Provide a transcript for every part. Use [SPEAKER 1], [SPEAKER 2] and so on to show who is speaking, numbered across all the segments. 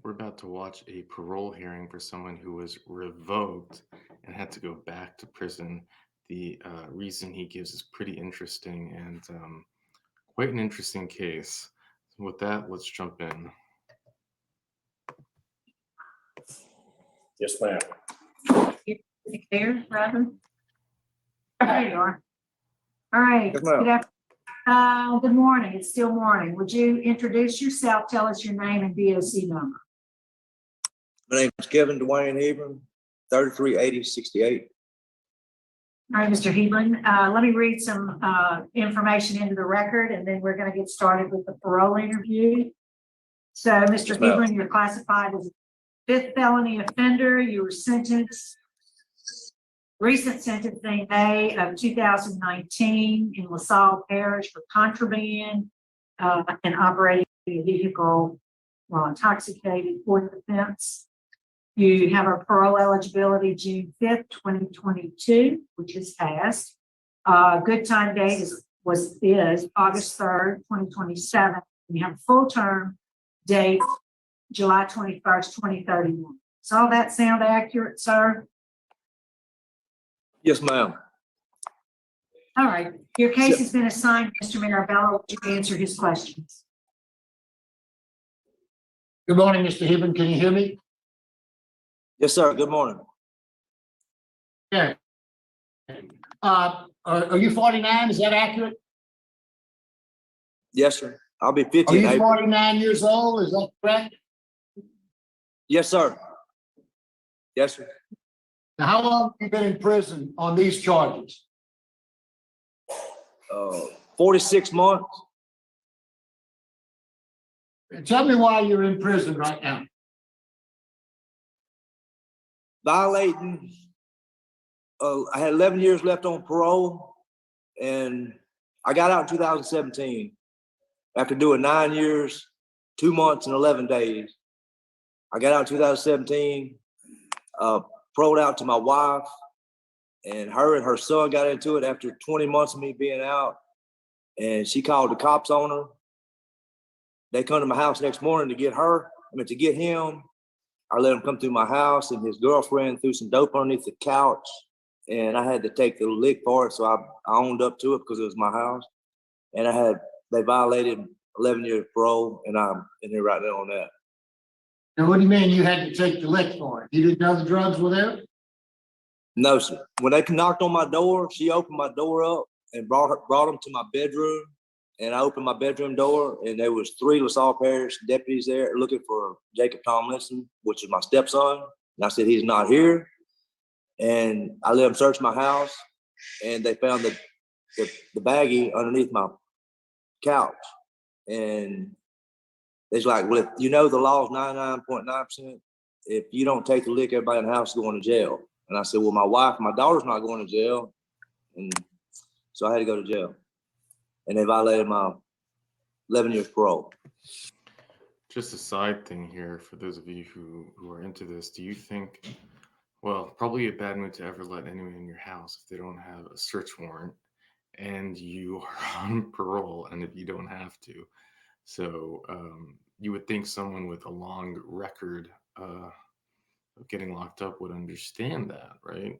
[SPEAKER 1] We're about to watch a parole hearing for someone who was revoked and had to go back to prison. The reason he gives is pretty interesting and quite an interesting case. So with that, let's jump in.
[SPEAKER 2] Yes, ma'am.
[SPEAKER 3] There, Robin? There you are. All right.
[SPEAKER 2] Yes, ma'am.
[SPEAKER 3] Good morning. It's still morning. Would you introduce yourself? Tell us your name and DOC number.
[SPEAKER 2] My name is Kevin Dwayne Hebron, 338068.
[SPEAKER 3] All right, Mr. Hebron, let me read some information into the record, and then we're going to get started with the parole interview. So, Mr.
[SPEAKER 2] Yes, ma'am.
[SPEAKER 3] Hebron, you're classified as a fifth felony offender. You were sentenced, recent sentencing May of 2019 in LaSalle Parish for contraband and operating a vehicle while intoxicated, fourth offense. You have a parole eligibility June 5th, 2022, which is passed. Good time date is August 3rd, 2027. You have a full term date, July 21st, 2031. Does all that sound accurate, sir?
[SPEAKER 2] Yes, ma'am.
[SPEAKER 3] All right. Your case has been assigned, Mr. Marabella. Would you answer his questions?
[SPEAKER 4] Good morning, Mr. Hebron. Can you hear me?
[SPEAKER 2] Yes, sir. Good morning.
[SPEAKER 4] Yeah. Are you 49? Is that accurate?
[SPEAKER 2] Yes, sir. I'll be 50
[SPEAKER 4] Are
[SPEAKER 2] in
[SPEAKER 4] you
[SPEAKER 2] April.
[SPEAKER 4] 49 years old? Is that correct?
[SPEAKER 2] Yes, sir. Yes, sir.
[SPEAKER 4] Now, how long have you been in prison on these charges?
[SPEAKER 2] 46 months.
[SPEAKER 4] Tell me why you're in prison right now.
[SPEAKER 2] Violating. I had 11 years left on parole, and I got out in 2017 after doing 9 years, 2 months, and 11 days. I got out in 2017, paroled out to my wife, and her son got into it after 20 months of me being out, and she called the cops on her. They come to my house next morning to get him. I let him come through my house, and his girlfriend threw some dope underneath the couch, and I had to take the lick for it, so I owned up to it because it was my house. And they violated 11 years parole, and I'm in here right now on that.
[SPEAKER 4] Now, what do you mean you had to take the lick for it? You didn't know the drugs were there?
[SPEAKER 2] No, sir. When they knocked on my door, she opened my door up and brought them to my bedroom. And I opened my bedroom door, and there was 3 LaSalle Parish deputies there looking for Jacob Tomlinson, which is my stepson. And I said, he's not here. And I let them search my house, and they found the baggie underneath my couch. And it's like, well, if you know the law is 99.9%, if you don't take the lick, everybody in the house is going to jail. And I said, well, my wife and my daughter's not going to jail. And so I had to go to jail. And they violated my 11 years parole.
[SPEAKER 1] Just a side thing here for those of you who are into this. Do you think, well, probably a bad move to ever let anyone in your house if they don't have a search warrant and you are on parole and if you don't have to. So you would think someone with a long record of getting locked up would understand that, right?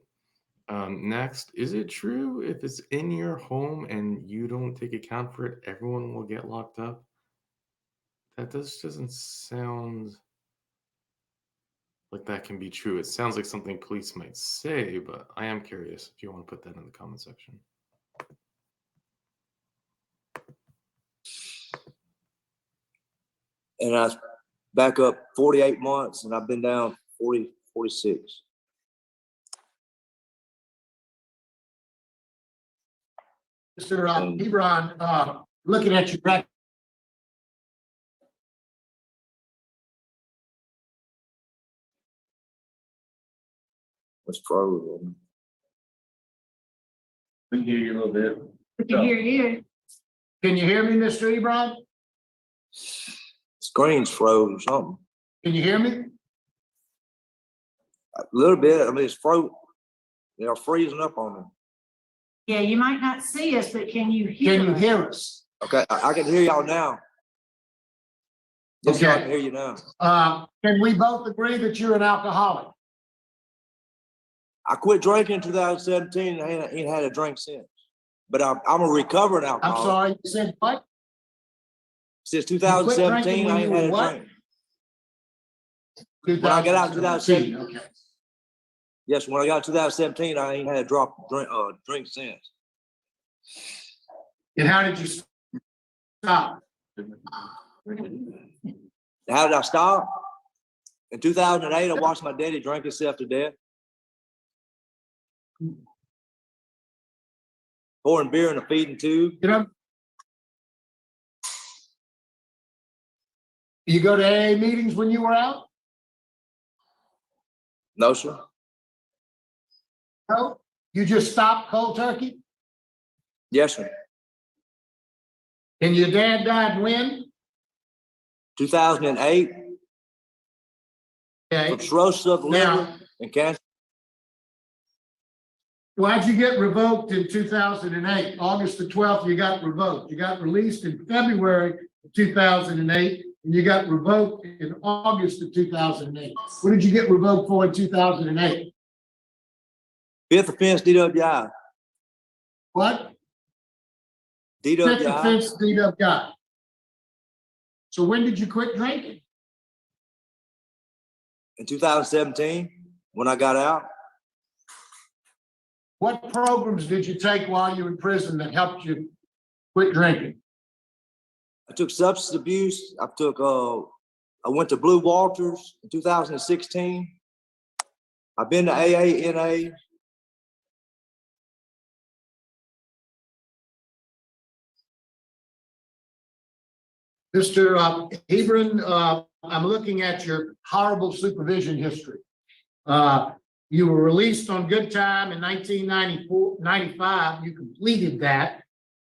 [SPEAKER 1] Next, is it true if it's in your home and you don't take account for it, everyone will get locked up? That doesn't sound like that can be true. It sounds like something police might say, but I am curious if you want to put that in the comment section.
[SPEAKER 2] And I was back up 48 months, and I've been down 46.
[SPEAKER 4] Mr. Hebron, looking at your record,
[SPEAKER 2] What's frozen?
[SPEAKER 4] we can hear you a little bit.
[SPEAKER 3] We can hear you.
[SPEAKER 4] Can you hear me, Mr. Hebron?
[SPEAKER 2] Screen's froze or something.
[SPEAKER 4] Can you hear me?
[SPEAKER 2] A little bit. I mean, it's froze. They're freezing up on me.
[SPEAKER 3] Yeah, you might not see us, but can you hear us?
[SPEAKER 4] Can you hear us?
[SPEAKER 2] Okay, I can hear y'all now. Yes, sir, I
[SPEAKER 4] Okay.
[SPEAKER 2] can hear you now.
[SPEAKER 4] Can we both agree that you're an alcoholic?
[SPEAKER 2] I quit drinking in 2017 and I ain't had a drink since. But I'm a recovering
[SPEAKER 4] I'm
[SPEAKER 2] alcoholic.
[SPEAKER 4] sorry, you said what?
[SPEAKER 2] Since
[SPEAKER 4] You quit drinking
[SPEAKER 2] 2017,
[SPEAKER 4] when
[SPEAKER 2] I
[SPEAKER 4] you
[SPEAKER 2] ain't
[SPEAKER 4] were
[SPEAKER 2] had a
[SPEAKER 4] what?
[SPEAKER 2] drink. When I got out in
[SPEAKER 4] 2017,
[SPEAKER 2] 2017,
[SPEAKER 4] okay.
[SPEAKER 2] yes, when I got in 2017, I ain't had a drink since.
[SPEAKER 4] And how did you stop?
[SPEAKER 2] How did I stop? In 2008, I watched my daddy drink himself to death. Pouring beer in a feeding tube.
[SPEAKER 4] You know, you go to AA meetings when you were out?
[SPEAKER 2] No, sir.
[SPEAKER 4] No? You just stopped cold turkey?
[SPEAKER 2] Yes, sir.
[SPEAKER 4] And your dad died when?
[SPEAKER 2] 2008,
[SPEAKER 4] Okay.
[SPEAKER 2] from cirrhosis of the
[SPEAKER 4] Now-
[SPEAKER 2] liver and cancer.
[SPEAKER 4] Why'd you get revoked in 2008? August the 12th, you got revoked. You got released in February of 2008, and you got revoked in August of 2008. What did you get revoked for in 2008?
[SPEAKER 2] Fifth offense DWI.
[SPEAKER 4] What? Fifth
[SPEAKER 2] DWI.
[SPEAKER 4] offense DWI. So when did you quit drinking?
[SPEAKER 2] In 2017, when I got out.
[SPEAKER 4] What programs did you take while you were in prison that helped you quit drinking?
[SPEAKER 2] I took substance abuse. I went to Blue Walters in 2016. I've been to AA, NA.
[SPEAKER 4] Mr. Hebron, I'm looking at your horrible supervision history. You were released on good time in 1995. You completed that.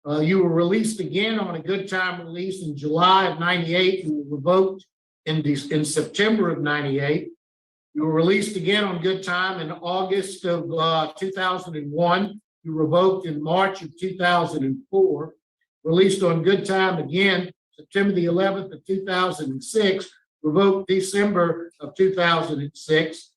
[SPEAKER 4] You were released again on a good time release in July of 98. You were revoked in September of 98. You were released again on good time in August of 2001. You were revoked in March of 2004. Released on good time again September the 11th of 2006, revoked December of 2006,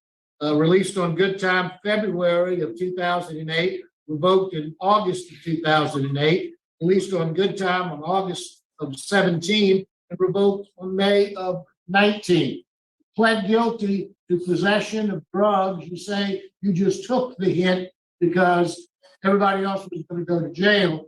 [SPEAKER 4] released on good time February of 2008, revoked in August of 2008, released on good time on August of 17, and revoked on May of 19. Pled guilty to possession of drugs. You say you just took the hint because everybody else was going to go to jail.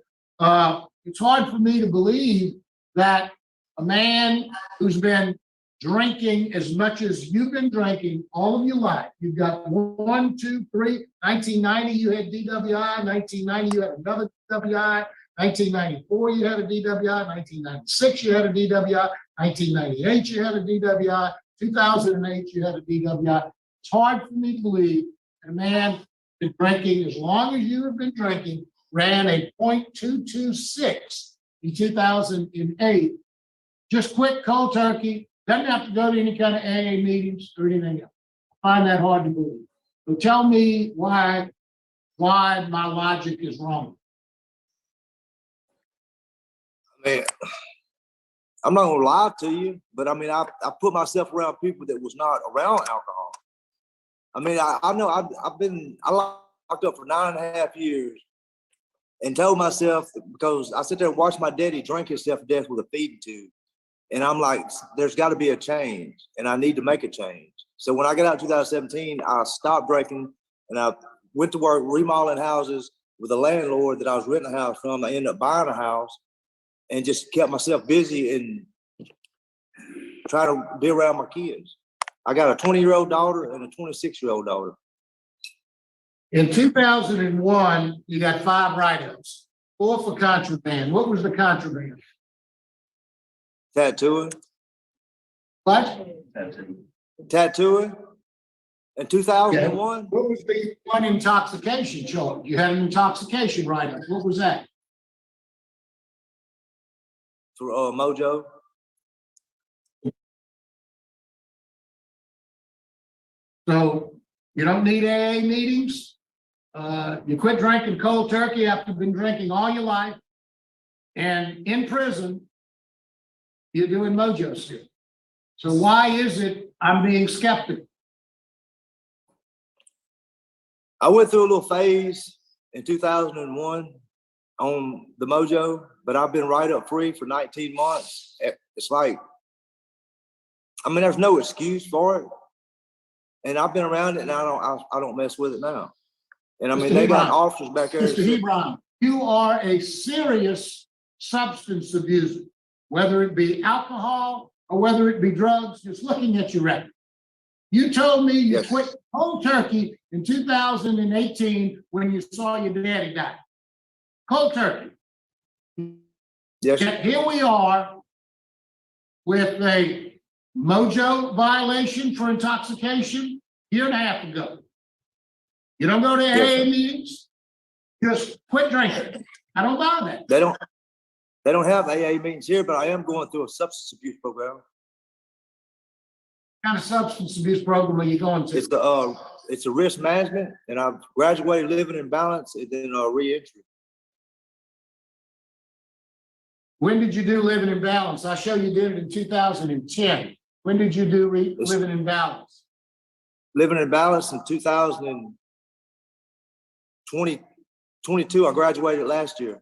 [SPEAKER 4] It's hard for me to believe that a man who's been drinking as much as you've been drinking all of your life, you've got 1, 2, 3, 1990, you had DWI, 1990, you had another DWI, 1994, you had a DWI, 1996, you had a DWI, 1998, you had a DWI, 2008, you had a DWI. It's hard for me to believe that a man been drinking as long as you have been drinking, ran a .226 in 2008, just quit cold turkey, doesn't have to go to any kind of AA meetings or anything else. I find that hard to believe. So tell me why my logic is wrong.
[SPEAKER 2] I mean, I'm not gonna lie to you, but I mean, I put myself around people that was not around alcohol. I mean, I know I've been locked up for 9.5 years and told myself, because I sit there and watch my daddy drink himself to death with a feeding tube. And I'm like, there's got to be a change, and I need to make a change. So when I got out in 2017, I stopped drinking, and I went to work remodeling houses with a landlord that I was renting a house from. I ended up buying a house and just kept myself busy and trying to be around my kids. I got a 20-year-old daughter and a 26-year-old daughter.
[SPEAKER 4] In 2001, you got 5 write-ups, 4 for contraband. What was the contraband?
[SPEAKER 2] Tattooing.
[SPEAKER 4] What?
[SPEAKER 2] Tattooing. In 2001.
[SPEAKER 4] Okay. What was the one intoxication charge? You had an intoxication write-up. What was that?
[SPEAKER 2] For Mojo.
[SPEAKER 4] So you don't need AA meetings. You quit drinking cold turkey after you've been drinking all your life. And in prison, you're doing Mojo still. So why is it I'm being skeptical?
[SPEAKER 2] I went through a little phase in 2001 on the Mojo, but I've been right up free for 19 months. It's like, I mean, there's no excuse for it. And I've been around it and I don't mess with it now. And I mean,
[SPEAKER 4] Mr.
[SPEAKER 2] they got
[SPEAKER 4] Hebron,
[SPEAKER 2] officers back there.
[SPEAKER 4] Mr. Hebron, you are a serious substance abuser, whether it be alcohol or whether it be drugs, just looking at your record. You told me you
[SPEAKER 2] Yes.
[SPEAKER 4] quit cold turkey in 2018 when you saw your daddy die. Cold turkey.
[SPEAKER 2] Yes,
[SPEAKER 4] Yet here we are with a Mojo violation for intoxication a year and a half ago. You don't go to
[SPEAKER 2] Yes,
[SPEAKER 4] AA
[SPEAKER 2] sir.
[SPEAKER 4] meetings, just quit drinking. I don't buy that.
[SPEAKER 2] they don't have AA meetings here, but I am going through a substance abuse program.
[SPEAKER 4] What kind of substance abuse program are you going to?
[SPEAKER 2] It's a risk management, and I've graduated living in balance and then re-entry.
[SPEAKER 4] When did you do living in balance? I show you did it in 2010. When did you do living in balance?
[SPEAKER 2] Living in balance in 2022. I graduated last year.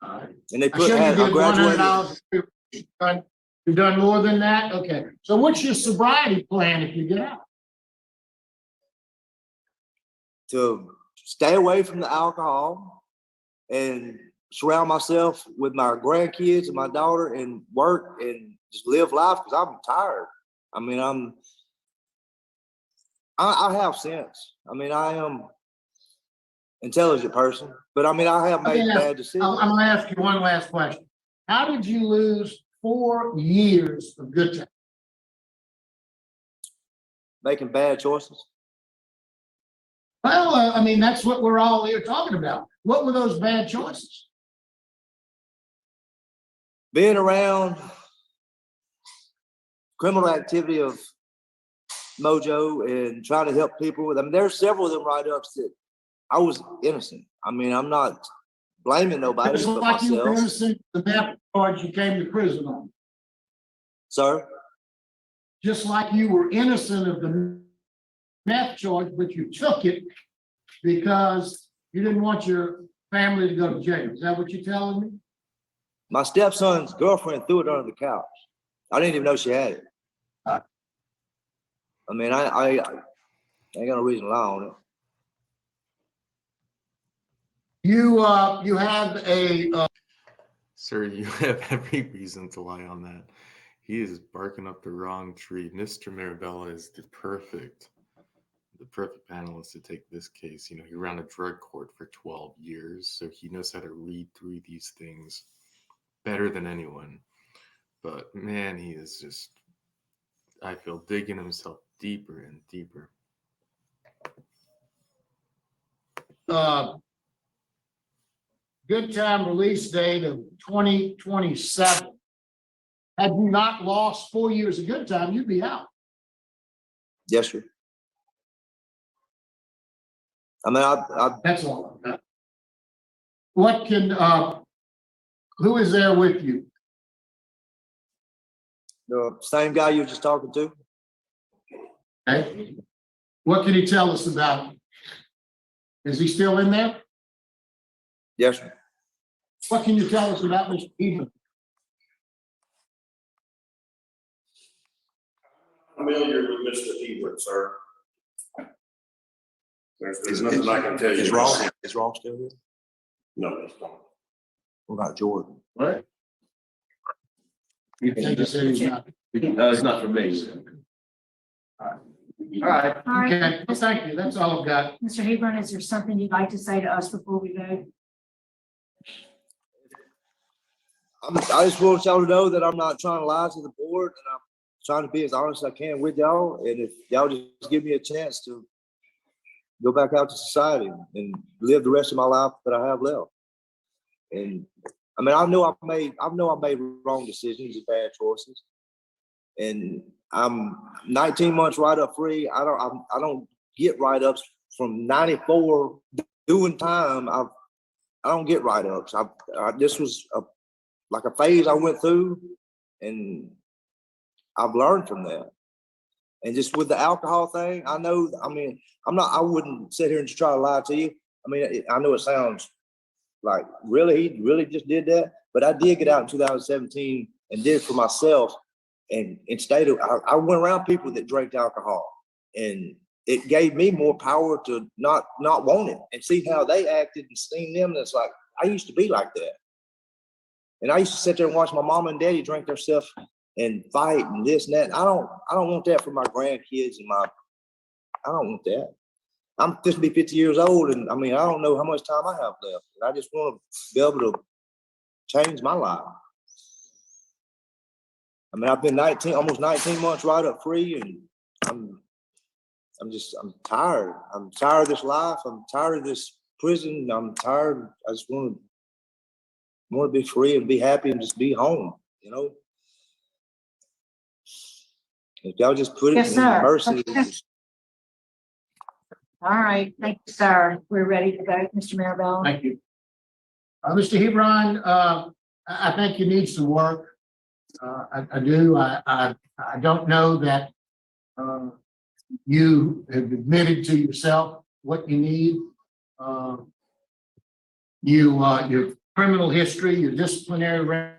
[SPEAKER 4] All right.
[SPEAKER 2] And they
[SPEAKER 4] I
[SPEAKER 2] put,
[SPEAKER 4] show you
[SPEAKER 2] I
[SPEAKER 4] did
[SPEAKER 2] graduated.
[SPEAKER 4] $100. You've done more than that? Okay. So what's your sobriety plan if you get out?
[SPEAKER 2] To stay away from the alcohol and surround myself with my grandkids and my daughter and work and just live life because I'm tired. I mean, I have sense. I mean, I am intelligent person, but I mean, I have made bad decisions.
[SPEAKER 4] I'm gonna ask you one last question. How did you lose 4 years of good time?
[SPEAKER 2] Making bad choices.
[SPEAKER 4] Well, I mean, that's what we're all here talking about. What were those bad choices?
[SPEAKER 2] Being around criminal activity of Mojo and trying to help people with, I mean, there's several of them write-ups that I was innocent. I mean, I'm not blaming nobody
[SPEAKER 4] It's
[SPEAKER 2] but
[SPEAKER 4] like you were
[SPEAKER 2] myself.
[SPEAKER 4] innocent of the meth charge you came to prison on.
[SPEAKER 2] Sir?
[SPEAKER 4] Just like you were innocent of the meth charge, but you took it because you didn't want your family to go to jail. Is that what you're telling me?
[SPEAKER 2] My stepson's girlfriend threw it under the couch. I didn't even know she had it. I mean, I ain't got no reason to lie on it.
[SPEAKER 4] You have a
[SPEAKER 1] Sir, you have every reason to lie on that. He is barking up the wrong tree. Mr. Marabella is the perfect panelist to take this case. You know, he ran a drug court for 12 years, so he knows how to read through these things better than anyone. But man, he is just, I feel, digging himself deeper and deeper.
[SPEAKER 4] Good time release date of 2027. Had you not lost 4 years of good time, you'd be out.
[SPEAKER 2] Yes, sir. I mean,
[SPEAKER 4] That's all. What can, who is there with you?
[SPEAKER 2] the same guy you were just talking to.
[SPEAKER 4] Okay. What can he tell us about him? Is he still in there?
[SPEAKER 2] Yes, sir.
[SPEAKER 4] What can you tell us about Mr. Hebron?
[SPEAKER 5] Familiar with Mr. Hebron, sir. There's nothing I can tell you.
[SPEAKER 2] Is Ross still here?
[SPEAKER 5] No, it's not.
[SPEAKER 2] What about Jordan?
[SPEAKER 6] What?
[SPEAKER 4] You think he said he's not?
[SPEAKER 6] No, it's not for me. All right.
[SPEAKER 3] All right,
[SPEAKER 4] Okay, well, thank you. That's all I've got.
[SPEAKER 3] Mr. Hebron, is there something you'd like to say to us before we go?
[SPEAKER 2] I just want y'all to know that I'm not trying to lie to the board, and I'm trying to be as honest as I can with y'all. And if y'all just give me a chance to go back out to society and live the rest of my life that I have left. And I mean, I know I made wrong decisions and bad choices. And I'm 19 months right up free. I don't get write-ups from 94 doing time. I don't get write-ups. This was like a phase I went through, and I've learned from that. And just with the alcohol thing, I know, I mean, I wouldn't sit here and just try to lie to you. I mean, I know it sounds like, really, he really just did that? But I did get out in 2017 and did it for myself. And instead of, I went around people that drank alcohol, and it gave me more power to not want it and see how they acted and seeing them. And it's like, I used to be like that. And I used to sit there and watch my mom and daddy drink their stuff and fight and this and that. I don't want that for my grandkids and I don't want that. I'm just be 50 years old, and I mean, I don't know how much time I have left. I just want to be able to change my life. I mean, I've been almost 19 months right up free, and I'm tired. I'm tired of this life. I'm tired of this prison. I'm tired. I just want to be free and be happy and just be home, you know? If y'all just put it
[SPEAKER 3] Yes,
[SPEAKER 2] in
[SPEAKER 3] sir.
[SPEAKER 2] mercy.
[SPEAKER 3] All right, thank you, sir. We're ready to vote, Mr. Marabella.
[SPEAKER 4] Thank you. Mr. Hebron, I think you need some work. I do. I don't know that you have admitted to yourself what you need. Your criminal history, your disciplinary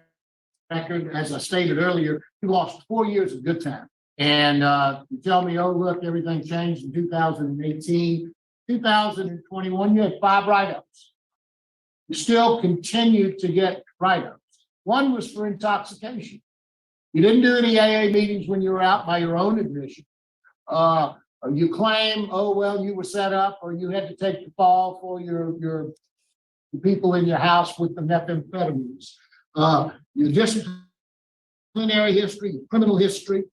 [SPEAKER 4] record, as I stated earlier, you lost 4 years of good time. And you tell me, oh, look, everything changed in 2018. 2021, you had 5 write-ups. You still continued to get write-ups. One was for intoxication. You didn't do any AA meetings when you were out by your own admission. You claim, oh, well, you were set up or you had to take the fall for the people in your house with the methamphetamines. Your disciplinary history, your criminal history,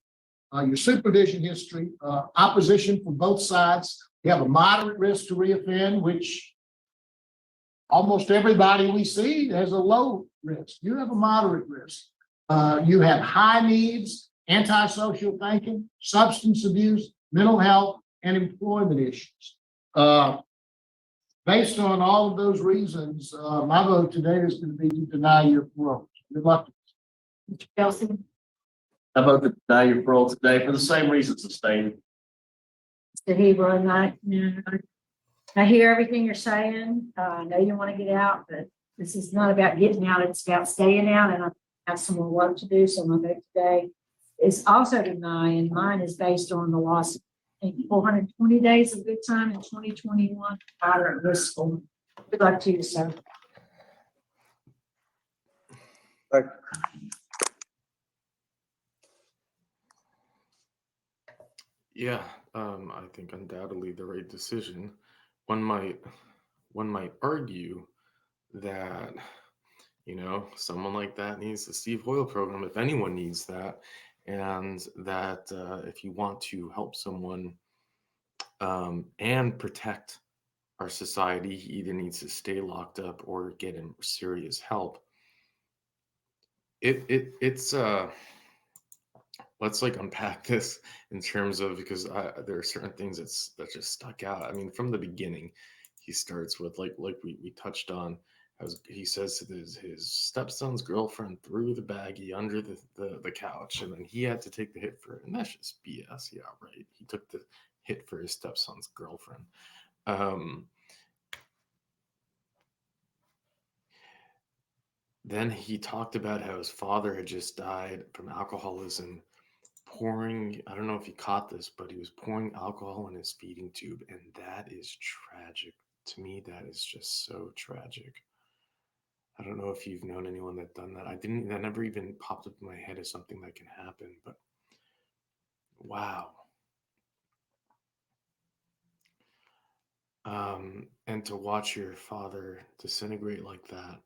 [SPEAKER 4] your supervision history, opposition from both sides. You have a moderate risk to reoffend, which almost everybody we see has a low risk. You have a moderate risk. You have high needs, antisocial thinking, substance abuse, mental health, and employment issues. Based on all of those reasons, my vote today is going to be to deny your parole. Good luck.
[SPEAKER 3] Mr. Kelsey,
[SPEAKER 6] I vote to deny your parole today for the same reasons as stated.
[SPEAKER 3] Mr. Hebron, I hear everything you're saying. I know you want to get out, but this is not about getting out. It's about staying out, and I have some more work to do. So my vote today is also deny, and mine is based on the loss of 420 days of good time in 2021. Moderate risk. Good luck to you, sir.
[SPEAKER 1] Yeah, I think undoubtedly the right decision. One might argue that, someone like that needs the Steve Hoyle program, if anyone needs that, and that if you want to help someone and protect our society, he either needs to stay locked up or get him serious help. It's let's unpack this in terms of, because there are certain things that just stuck out. I mean, from the beginning, he starts with like we touched on, as he says to his stepson's girlfriend threw the baggie under the couch, and then he had to take the hit for it, and that's just BS. Yeah, right. He took the hit for his stepson's girlfriend. Then he talked about how his father had just died from alcoholism, I don't know if you caught this, but he was pouring alcohol in his feeding tube, and that is tragic. To me, that is just so tragic. I don't know if you've known anyone that done that. That never even popped up in my head as something that can happen, but wow. And to watch your father disintegrate like that,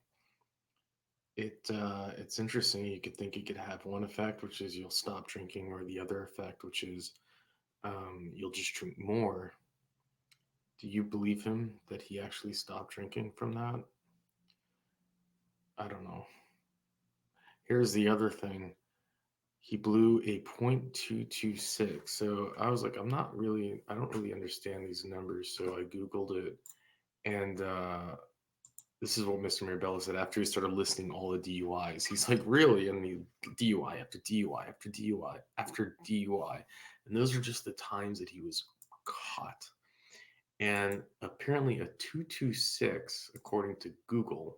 [SPEAKER 1] it's interesting. You could think it could have one effect, which is you'll stop drinking, or the other effect, which is you'll just drink more. Do you believe him that he actually stopped drinking from that? I don't know. Here's the other thing. He blew a .226. So I was like, I don't really understand these numbers. So I Googled it, and This is what Mr. Mirabella said after he started listing all the DUIs. He's like, really? I mean, DUI after DUI after DUI after DUI. And those are just the times that he was caught. And apparently a 226, according to Google,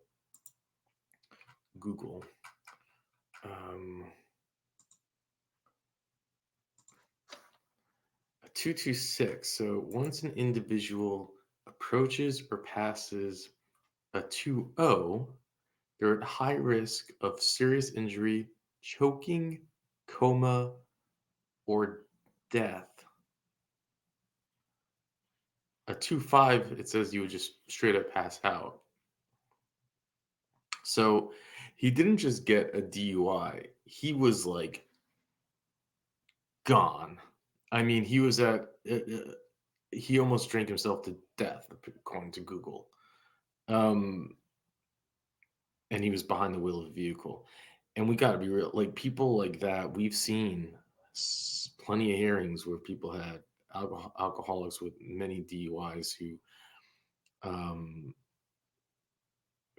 [SPEAKER 1] um, a 226. So once an individual approaches or passes a 2-0, they're at high risk of serious injury, choking, coma, or death. A 2-5, it says you would just straight up pass out. So he didn't just get a DUI, he was like gone. I mean, he was at, he almost drank himself to death, according to Google. And he was behind the wheel of a vehicle. And we got to be real, like people like that, we've seen plenty of hearings where people had alcoholics with many DUIs um,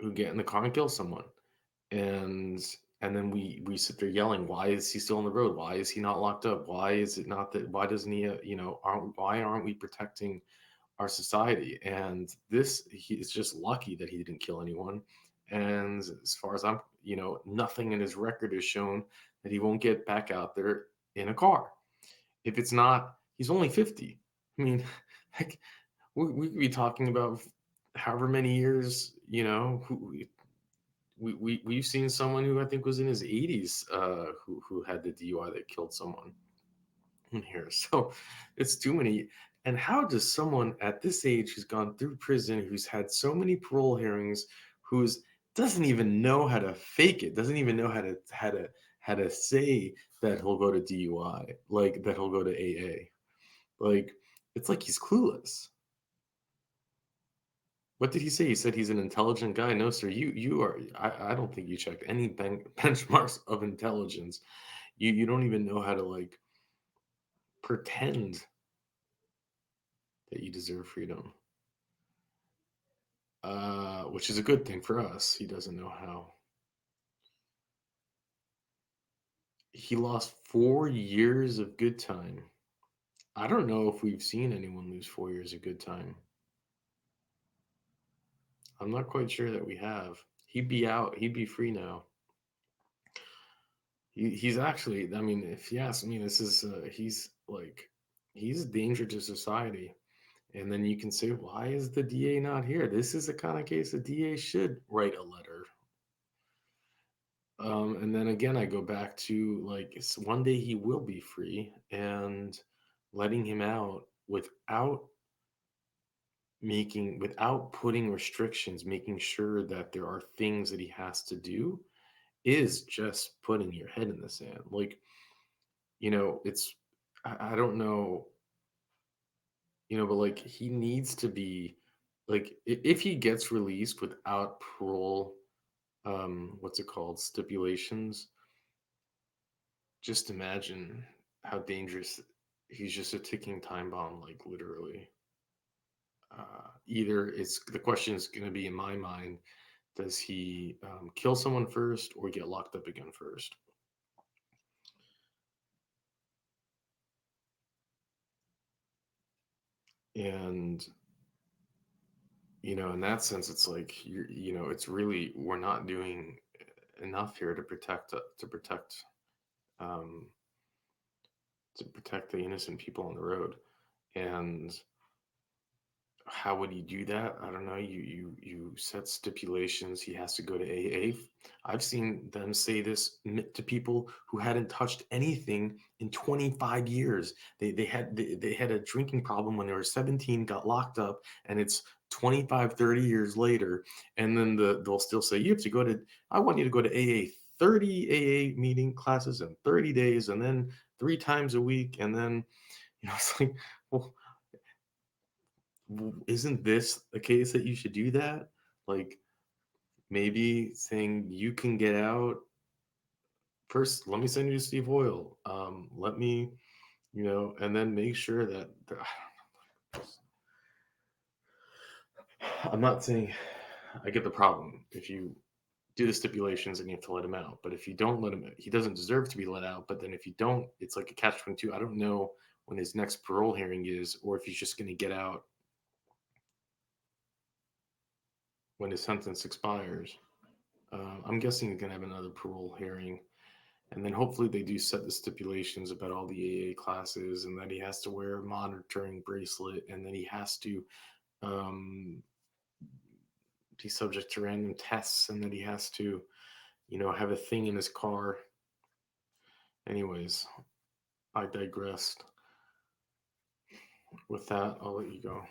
[SPEAKER 1] who get in the car and kill someone. And then we sit there yelling, why is he still on the road? Why is he not locked up? Why is it not that? Why doesn't he? Why aren't we protecting our society? And he is just lucky that he didn't kill anyone. And as far as I'm, nothing in his record has shown that he won't get back out there in a car. If it's not, he's only 50. I mean, heck, we could be talking about however many years, we've seen someone who I think was in his 80s who had the DUI that killed someone in here. So it's too many. And how does someone at this age who's gone through prison, who's had so many parole hearings, who's doesn't even know how to fake it, doesn't even know how to say that he'll go to DUI, like that he'll go to AA, like it's like he's clueless. What did he say? He said he's an intelligent guy. No, sir. You are. I don't think you checked any benchmarks of intelligence. You don't even know how to like pretend that you deserve freedom. Which is a good thing for us. He doesn't know how. He lost 4 years of good time. I don't know if we've seen anyone lose 4 years of good time. I'm not quite sure that we have. He'd be out. He'd be free now. He's actually, I mean, if you ask me, this is he's a danger to society. And then you can say, why is the DA not here? This is the kind of case the DA should write a letter. And then again, I go back to like one day he will be free, and letting him out without putting restrictions, making sure that there are things that he has to do is just putting your head in the sand. Like, it's, I don't know, but like he needs to be like, if he gets released without parole, what's it called? Stipulations. Just imagine how dangerous. He's just a ticking time bomb, like literally. Either it's the question is going to be in my mind, does he kill someone first or get locked up again first? And in that sense, it's like it's really, we're not doing enough here to protect um, the innocent people on the road. And how would he do that? I don't know. You set stipulations. He has to go to AA. I've seen them say this to people who hadn't touched anything in 25 years. They had a drinking problem when they were 17, got locked up, and it's 25, 30 years later, and then they'll still say, you have to go to, I want you to go to AA 30 AA meeting classes in 30 days, and then 3 times a week, and then it's like, well, isn't this a case that you should do that? Like maybe saying you can get out first. Let me send you to Steve Hoyle. Let me, and then make sure that I'm not saying I get the problem. If you do the stipulations, and you have to let him out. But if you don't let him, he doesn't deserve to be let out. But then if you don't, it's like a catch-22. I don't know when his next parole hearing is, or if he's just going to get out when his sentence expires. I'm guessing he's going to have another parole hearing. And then hopefully they do set the stipulations about all the AA classes, and that he has to wear a monitoring bracelet, and then he has to be subject to random tests, and that he has to, have a thing in his car. Anyways, I digressed. With that, I'll let you go.